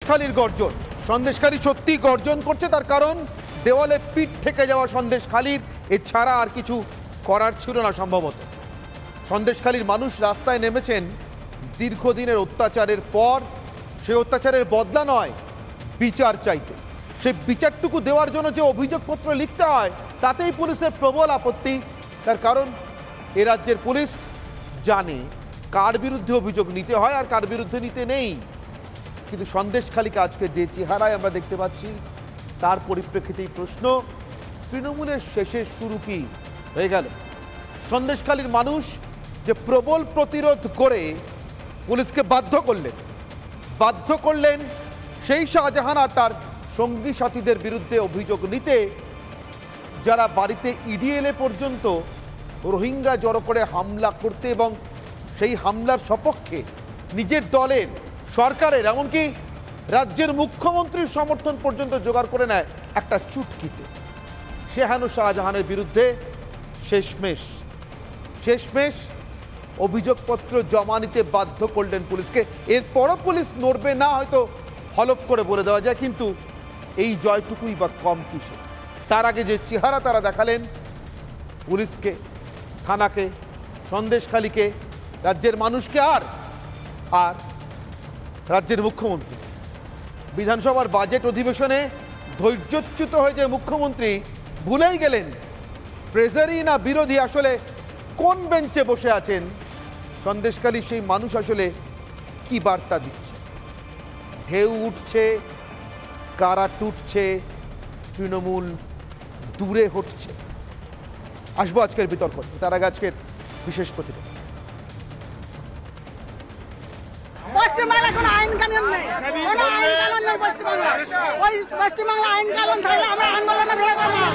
সন্দেশখালীর গর্জন, সন্দেশখালী সত্যি গর্জন করছে, তার কারণ দেওয়ালে পিঠ থেকে যাওয়া সন্দেশখালীর এছাড়া আর কিছু করার ছিল না সম্ভবত। সন্দেশখালীর মানুষ রাস্তায় নেমেছেন দীর্ঘদিনের অত্যাচারের পর, সেই অত্যাচারের বদলা নয়, বিচার চাইতে। সেই বিচারটুকু দেওয়ার জন্য যে অভিযোগপত্র লিখতে হয় তাতেই পুলিশের প্রবল আপত্তি। তার কারণ এ রাজ্যের পুলিশ জানে কার বিরুদ্ধে অভিযোগ নিতে হয় আর কার বিরুদ্ধে নিতে নেই। কিন্তু সন্দেশখালীকে আজকে যে চেহারায় আমরা দেখতে পাচ্ছি তার পরিপ্রেক্ষিতেই প্রশ্ন, তৃণমূলের শেষের শুরু কি হয়ে গেল? সন্দেশখালীর মানুষ যে প্রবল প্রতিরোধ করে পুলিশকে বাধ্য করলেন সেই শাহজাহান আর তার সঙ্গী সাথীদের বিরুদ্ধে অভিযোগ নিতে, যারা বাড়িতে ইডি এলে পর্যন্ত রোহিঙ্গা জড়ো করে হামলা করতে এবং সেই হামলার সপক্ষে নিজের দলের, সরকারের, এমনকি রাজ্যের মুখ্যমন্ত্রীর সমর্থন পর্যন্ত জোগাড় করে নেয় একটা চুটকিতে। শেহানু শাহজাহানের বিরুদ্ধে শেষমেশ অভিযোগপত্র জমা নিতে বাধ্য করলেন পুলিশকে। এরপরও পুলিশ নড়বে না, হয়তো হলফ করে বলে দেওয়া যায়, কিন্তু এই জয়টুকুই বা কম কিসে? তার আগে যে চেহারা তারা দেখালেন পুলিশকে, থানাকে, সন্দেশখালীকে, রাজ্যের মানুষকে আর রাজ্যের মুখ্যমন্ত্রী। বিধানসভার বাজেট অধিবেশনে ধৈর্যচ্যুত হয়ে যে মুখ্যমন্ত্রী ভুলেই গেলেন ট্রেজারি না বিরোধী, আসলে কোন বেঞ্চে বসে আছেন। সন্দেশখালী সেই মানুষ আসলে কি বার্তা দিচ্ছে? ঢেউ উঠছে, কারা টুটছে, তৃণমূল দূরে হটছে। আসবো আজকের বিতর্ক, তার আগে আজকের বিশেষ প্রতিবেদন। পশ্চিমবাংলায় কোনো আইন কানুন নেই, কোনো আইন কানুন নেই পশ্চিমবাংলায়। ওই পশ্চিমবাংলা আইন কানুন থাকলে আমরা আন্দোলনে বেরোতাম না।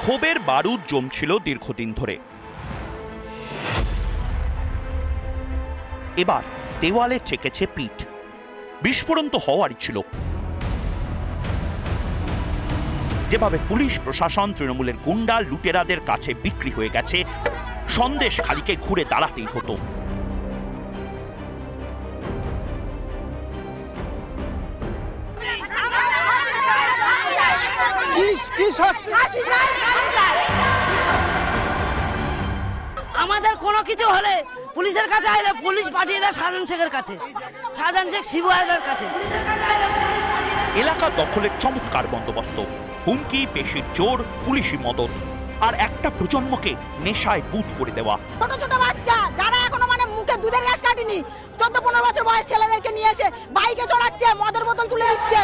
ক্ষোভের বারুদ জমছিল দীর্ঘদিন ধরে, এবার দেওয়ালে ঠেকেছে পিঠ। বিস্ফোরণ তো হওয়ারই ছিল। যেভাবে পুলিশ প্রশাসন তৃণমূলের গুন্ডা লুটেরাদের কাছে বিক্রি হয়ে গেছে, সন্দেশখালীকে ঘুরে দাঁড়াতেই হতো। আমাদের কোনো কিছু হলে পুলিশের কাছে আইলে পুলিশ পাঠিয়ে দেয় শাহজাহান শেখের কাছে, শাহজাহান শেখ শিবু হাজরার কাছে। এলাকা দখলের চমৎকার বন্দোবস্ত, হুমকি, পেশির জোর, পুলিশি মদত, আর একটা প্রজন্মকে নেশায় বুঁদ করে দেওয়া। ছোট ছোট বাচ্চা যারা এখনো মুখে দুধের গ্যাস কাটেনি, 14-15 বছর বয়স ছেলেদেরকে নিয়ে এসে বাইকে চড়াচ্ছে, মদের বোতল তুলে দিচ্ছে।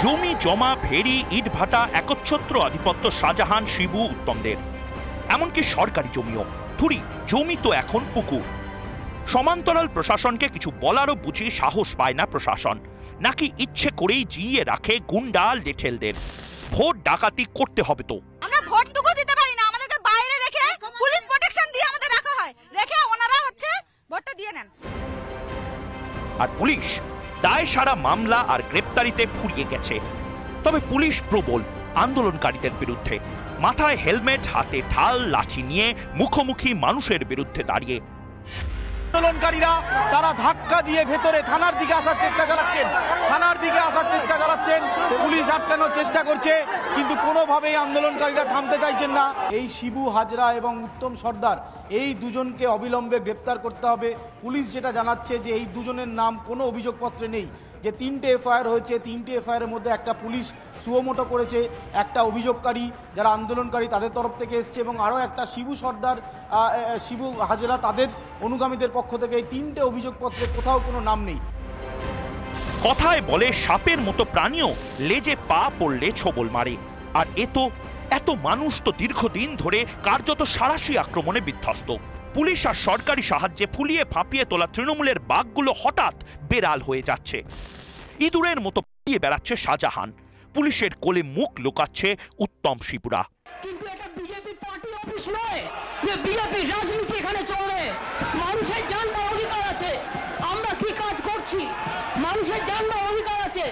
জমি জমা, ভেড়ি, ইট ভাটা, একচ্ছত্র আধিপত্য শাহজাহান, শিবু, উত্তমদের। এমনকি সরকারি জমিও। ধুরি, জমি তো এখন পুকুর। সমান্তরাল প্রশাসনকে কিছু বলারও বুঝি সাহস পায় না প্রশাসন, নাকি ইচ্ছে করেই জিইয়ে রাখে গুন্ডা লেঠেলদের। ভোট ডাকাতি করতে হবে তো। আমরা ভোটটুকু দিতে পারি না, আমাদেরকে বাইরে রেখে পুলিশ প্রোটেকশন দিয়ে আমাদের রাখা হয়, রেখে ওনারা ভোটটা দিয়ে নেন। আর পুলিশ দায় সারা মামলা আর গ্রেপ্তারিতে ফুরিয়ে গেছে। তবে পুলিশ প্রবল আন্দোলনকারীদের বিরুদ্ধে, মাথায় হেলমেট, হাতে ঢাল, লাঠি নিয়ে মুখোমুখি মানুষের বিরুদ্ধে দাঁড়িয়ে। আন্দোলনকারীরা তারা ধাক্কা দিয়ে ভেতরে থানার দিকে আসার চেষ্টা চালাচ্ছেন, পুলিশ আটকানোর চেষ্টা করছে, কিন্তু কোনোভাবেই আন্দোলনকারীরা থামতে চাইছেন না। এই শিবু হাজরা এবং উত্তম সর্দার, এই দুজনকে অবিলম্বে গ্রেপ্তার করতে হবে। পুলিশ যেটা জানাচ্ছে যে এই দুজনের নাম কোনো অভিযোগপত্রে নেই। যে 3টে এফআইআর হয়েছে, 3টে এফআইআরের মধ্যে একটা পুলিশ সুমোটো করেছে, একটা অভিযোগকারী যারা আন্দোলনকারী তাদের তরফ থেকে এসছে, এবং আরও একটা শিবু সর্দার, শিবু হাজরা তাদের অনুগামীদের পক্ষ থেকে। এই 3টে অভিযোগপত্রে কোথাও কোনো নাম নেই। কথায় বলে সাপের মতো প্রাণীও লেজে পা পড়লে ছোবল মারে। আর এত মানুষ তো দীর্ঘদিন ধরে কার্যত সাঁড়াশি আক্রমণে বিধ্বস্ত। পুলিশ আর সরকারি সাহায্যে ফুলিয়ে ফাঁপিয়ে তোলা তৃণমূলের বাঘগুলো হঠাৎ বেড়াল হয়ে যাচ্ছে। ইঁদুরের মতো পালিয়ে বেড়াচ্ছে শাহজাহান, পুলিশের কোলে মুখ লুকাচ্ছে উত্তম শিবুরা। কিন্তু এটা বিজেপি পার্টি অফিস নয় যে বিজেপি রাজনীতি এখানে চলে। মানুষের জানবার অধিকার আছে, আমরা কি কাজ করছি মানুষের জানবার অধিকার আছে।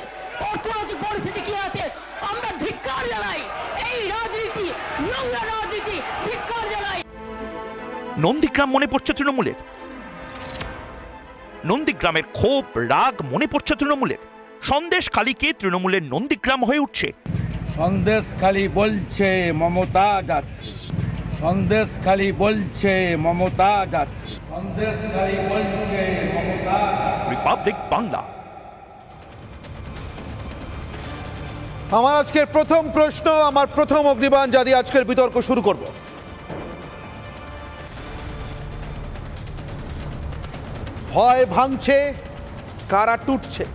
অর্থনৈতিক পরিস্থিতি কি আছে আমরা ধিক্কার জানাই, এই রাজনীতি নোংরা রাজনীতি ধিক্কার জানাই। নন্দীগ্রাম মনে পড়ছে তৃণমূলের। নন্দীগ্রামের ক্ষোভ রাগ মনে পড়ছে তৃণমূলের। সন্দেশখালীকে তৃণমূলের নন্দীগ্রাম হয়ে উঠছে। সন্দেশখালী বলছে মমতা যাচ্ছে, সন্দেশখালী বলছে মমতা যাচ্ছে, সন্দেশখালী বলছে মমতা। রিপাবলিক বাংলা। আমার আজকের প্রথম প্রশ্ন, আমার প্রথম অগ্নিবাণ যা দিয়ে আজকের বিতর্ক শুরু করব। ভয় ভাঙছে, কারা টুটছে,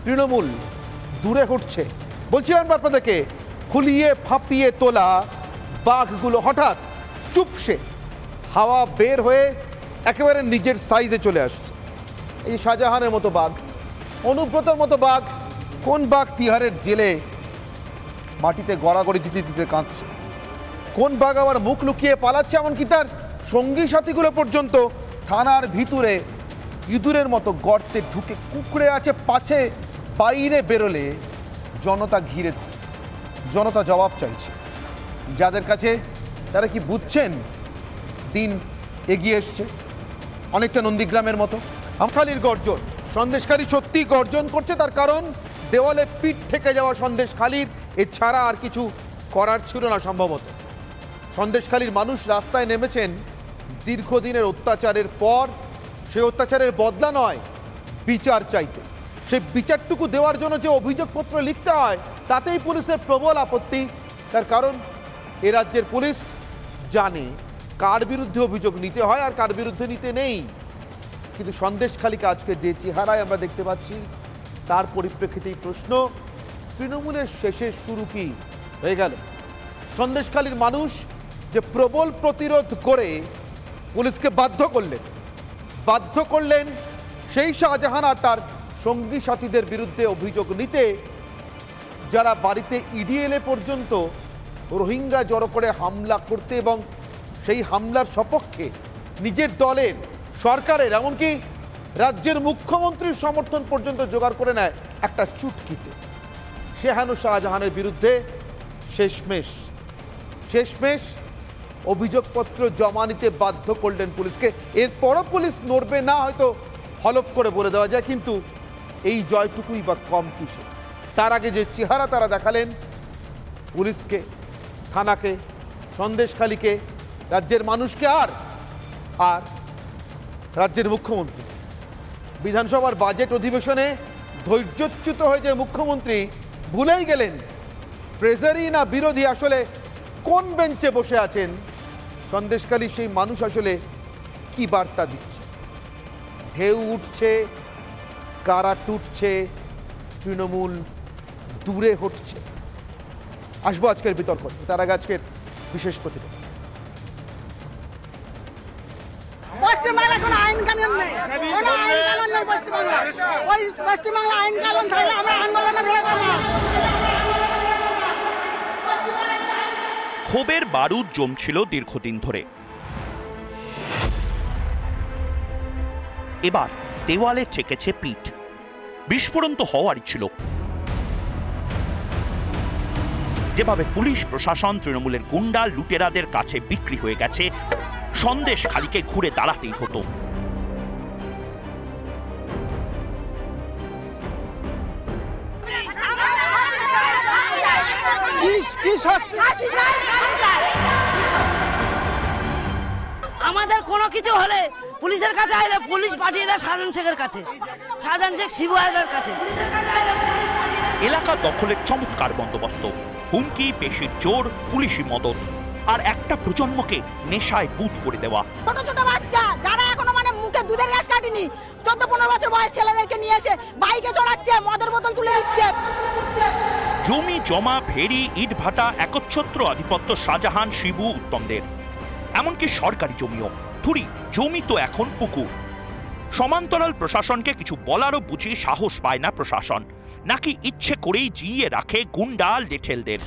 তৃণমূল দূরে হটছে। বলছিলাম আপনাদেরকে, ফুলিয়ে ফাঁপিয়ে তোলা বাঘগুলো হঠাৎ চুপসে হাওয়া বের হয়ে একেবারে নিজের সাইজে চলে আসছে। এই শাহজাহানের মতো বাঘ, অনুব্রতর মতো বাঘ, কোন বাঘ তিহারের জেলে মাটিতে গড়াগড়ি দিতে দিতে কাঁদছে, কোন বাঘ আবার মুখ লুকিয়ে পালাচ্ছে, এমনকি তার সঙ্গী সাথীগুলো পর্যন্ত থানার ভিতরে ইঁদুরের মতো গর্তে ঢুকে কুঁকড়ে আছে, পাছে বাইরে বেরোলে জনতা ঘিরে ধরে, জনতা জবাব চাইছে যাদের কাছে। তারা কি বুঝছেন দিন এগিয়ে এসছে? অনেকটা নন্দীগ্রামের মতো। আমখালির গর্জন, সন্দেশখালী সত্যি গর্জন করছে, তার কারণ দেওয়ালে পিঠ ঠেকে যাওয়া সন্দেশখালীর এছাড়া আর কিছু করার ছিল না সম্ভবত। সন্দেশখালীর মানুষ রাস্তায় নেমেছেন দীর্ঘদিনের অত্যাচারের পর, সেই অত্যাচারের বদলা নয়, বিচার চাইতে। সেই বিচারটুকু দেওয়ার জন্য যে অভিযোগপত্র লিখতে হয় তাতেই পুলিশের প্রবল আপত্তি। তার কারণ এ রাজ্যের পুলিশ জানে কার বিরুদ্ধে অভিযোগ নিতে হয় আর কার বিরুদ্ধে নিতে নেই। কিন্তু সন্দেশখালীকে আজকে যে চেহারায় আমরা দেখতে পাচ্ছি তার পরিপ্রেক্ষিতেই প্রশ্ন, তৃণমূলের শেষের শুরু কি হয়ে গেল? সন্দেশখালীর মানুষ যে প্রবল প্রতিরোধ করে পুলিশকে বাধ্য করলেন সেই শাহজাহান আর তার সঙ্গী সাথীদের বিরুদ্ধে অভিযোগ নিতে, যারা বাড়িতে ইডি এলে পর্যন্ত রোহিঙ্গা জড়ো করে হামলা করতে এবং সেই হামলার সপক্ষে নিজের দলের, সরকারের, এমনকি রাজ্যের মুখ্যমন্ত্রীর সমর্থন পর্যন্ত জোগাড় করে নেয় একটা চুটকিতে। শেহানু শাহজাহানের বিরুদ্ধে শেষমেশ অভিযোগপত্র জমা নিতে বাধ্য করলেন পুলিশকে। এরপরও পুলিশ নড়বে না, হয়তো হলফ করে বলে দেওয়া যায়, কিন্তু এই জয়টুকুই বা কম কিসে? তার আগে যে চেহারা তারা দেখালেন পুলিশকে, থানাকে, সন্দেশখালীকে, রাজ্যের মানুষকে আর রাজ্যের মুখ্যমন্ত্রী। বিধানসভার বাজেট অধিবেশনে ধৈর্যচ্যুত হয়ে যে মুখ্যমন্ত্রী ভুলেই গেলেন ট্রেজারি না বিরোধী, আসলে কোন বেঞ্চে বসে আছেন। সন্দেশখালী সেই মানুষ আসলে কি বার্তা দিচ্ছে? ঢেউ উঠছে, কারা টুটছে, তৃণমূল দূরে হটছে। আসবো আজকের বিতর্ক, তার আগে আজকের বিশেষ প্রতিবেদন। পশ্চিমবাংলা কোনো আইন কানুন নেই, কোনো আইন কানুন নেই পশ্চিমবাংলা। ওই পশ্চিমবাংলা আইন কানুন থাকলে আমরা আন্দোলনে বেরোতাম না। ক্ষোভের বারুদ জমছিল দীর্ঘদিন ধরে, এবার দেওয়ালে ঠেকেছে পিঠ। বিস্ফোরণ তো হওয়ারই ছিল। যেভাবে পুলিশ প্রশাসন তৃণমূলের গুন্ডা লুটেরাদের কাছে বিক্রি হয়ে গেছে, সন্দেশখালীকে ঘুরে দাঁড়াতেই হতো। আমাদের কোনো কিছু হলে পুলিশের কাছে আইলে পুলিশ পাঠিয়ে দেয় শাহজাহান শেখের কাছে, শাহজাহান শেখ শিবু হাজরার কাছে। এলাকা দখলের চমৎকার বন্দোবস্ত, হুমকি, পেশির জোর, পুলিশি মদত, আর একটা প্রজন্মকে নেশায় বুঁদ করে দেওয়া। ছোট ছোট বাচ্চা যারা এখনো মুখে দুধের গ্যাস কাটেনি, 14-15 বছর বয়স ছেলেদেরকে নিয়ে এসে বাইকে চড়াচ্ছে, মদের বোতল তুলে দিচ্ছে। জমি জমা, ভেড়ি, ইট ভাটা, একচ্ছত্র আধিপত্য শাহজাহান, শিবু, উত্তমদের। এমনকি সরকারি জমিও। ধুরি, জমি তো এখন পুকুর। সমান্তরাল প্রশাসনকে কিছু বলারও বুঝি সাহস পায় না প্রশাসন, নাকি ইচ্ছে করেই জিইয়ে রাখে গুন্ডা লেঠেলদের।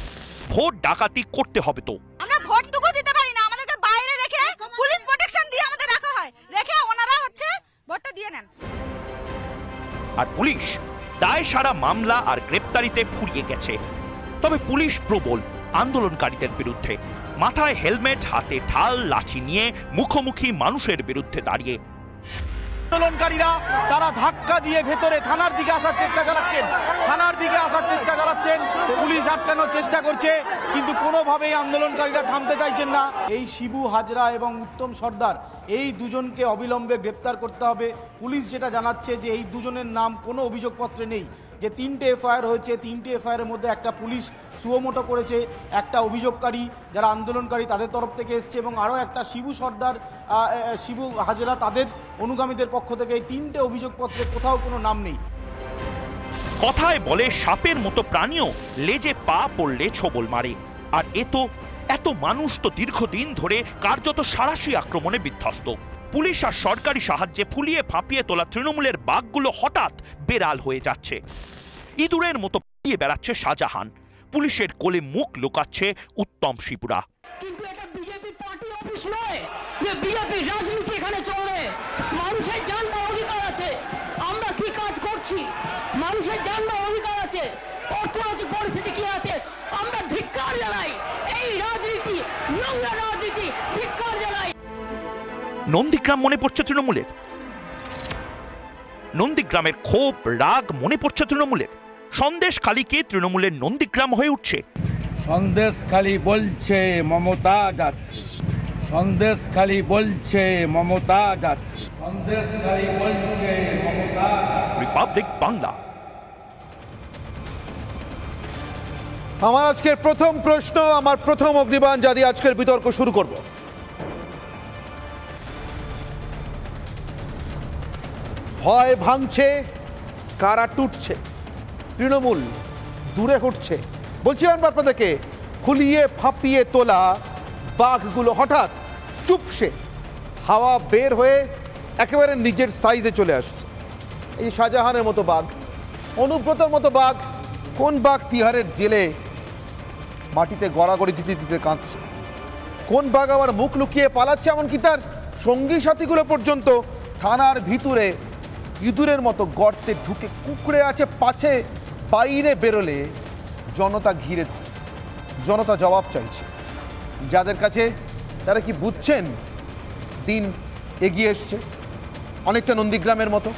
ভোট ডাকাতি করতে হবে তো। আমরা ভোটটুকু দিতে পারি না, আমাদেরকে বাইরে রেখে পুলিশ প্রোটেকশন দিয়ে আমাদের রাখা হয়, রেখে ওনারা ভোটটা দিয়ে নেন। আর পুলিশ দায় সারা মামলা আর গ্রেপ্তারিতে ফুরিয়ে গেছে। তবে পুলিশ প্রবল আন্দোলনকারীদের বিরুদ্ধে, মাথায় হেলমেট, হাতে ঢাল, লাঠি নিয়ে মুখোমুখি মানুষের বিরুদ্ধে দাঁড়িয়ে। আন্দোলনকারীরা তারা ধাক্কা দিয়ে ভেতরে থানার দিকে আসার চেষ্টা চালাচ্ছেন পুলিশ আটকানোর চেষ্টা করছে, কিন্তু কোনোভাবেই আন্দোলনকারীরা থামতে চাইছেন না। এই শিবু হাজরা এবং উত্তম সর্দার এই দুজনকে অবিলম্বে গ্রেপ্তার করতে হবে। পুলিশ যেটা জানাচ্ছে যে এই দুজনের নাম কোনো অভিযোগপত্রে নেই, যে 3টে এফআইআর হয়েছে, 3টে এফআইআরের মধ্যে একটা পুলিশ সুমোটো করেছে, একটা অভিযোগকারী যারা আন্দোলনকারী তাদের তরফ থেকে এসছে এবং আরও একটা শিবু সর্দার শিবু হাজরা তাদের অনুগামীদের পক্ষ থেকে। এই 3টে অভিযোগপত্রে কোথাও কোনো নাম নেই। কথায় বলে সাপের মতো প্রাণীও লেজে পা পড়লে ছোবল মারে, আর এত মানুষ তো দীর্ঘদিন ধরে কার্যত সাঁড়াশি আক্রমণে বিধ্বস্ত। পুলিশ আর সরকারি সাহায্যে ফুলিয়ে ফাঁপিয়ে তোলা তৃণমূলের বাঘগুলো হঠাৎ বেড়াল হয়ে যাচ্ছে। ইঁদুরের মতো পালিয়ে বেড়াচ্ছে শাহজাহান, পুলিশের কোলে মুখ লুকাচ্ছে উত্তম শিবুরা। কিন্তু এটা বিজেপি পার্টি অফিস নয় যে বিজেপি রাজনীতি এখানে চলে। মানুষের জানবার অধিকার আছে, আমরা কি কাজ করছি মানুষের জানবার অধিকার আছে। অর্থনৈতিক পরিস্থিতি কি আছে আমরা ধিক্কার জানাই, এই রাজনীতি নোংরা রাজনীতি ধিক্কার জানাই। নন্দীগ্রাম মনে পড়ছে তৃণমূলের, নন্দীগ্রামের ক্ষোভ রাগ মনে পড়ছে তৃণমূলের। সন্দেশখালীকে তৃণমূলের নন্দীগ্রাম হয়ে উঠছে। সন্দেশখালী বলছে মমতা যাচ্ছে, সন্দেশখালী বলছে মমতা যাচ্ছে, সন্দেশখালী বলছে মমতা। রিপাবলিক বাংলা। আমার আজকের প্রথম প্রশ্ন, আমার প্রথম অগ্নিবাণ যা দিয়ে আজকের বিতর্ক শুরু করব। ভয় ভাঙছে, কারা টুটছে, তৃণমূল দূরে হটছে। বলছিলাম আপনাদেরকে, ফুলিয়ে ফাঁপিয়ে তোলা বাঘগুলো হঠাৎ চুপসে হাওয়া বের হয়ে একেবারে নিজের সাইজে চলে আসছে। এই শাহজাহানের মতো বাঘ, অনুব্রতর মতো বাঘ, কোন বাঘ তিহারের জেলে মাটিতে গড়াগড়ি দিতে দিতে কাঁদছে, কোন বাঘ আবার মুখ লুকিয়ে পালাচ্ছে, এমনকি তার সঙ্গী সাথীগুলো পর্যন্ত থানার ভিতরে ইঁদুরের মতো গর্তে ঢুকে কুঁকড়ে আছে, পাছে বাইরে বেরোলে জনতা ঘিরে ধরে, জনতা জবাব চাইছে যাদের কাছে। তারা কি বুঝছেন দিন এগিয়ে এসছে, অনেকটা নন্দীগ্রামের মতো।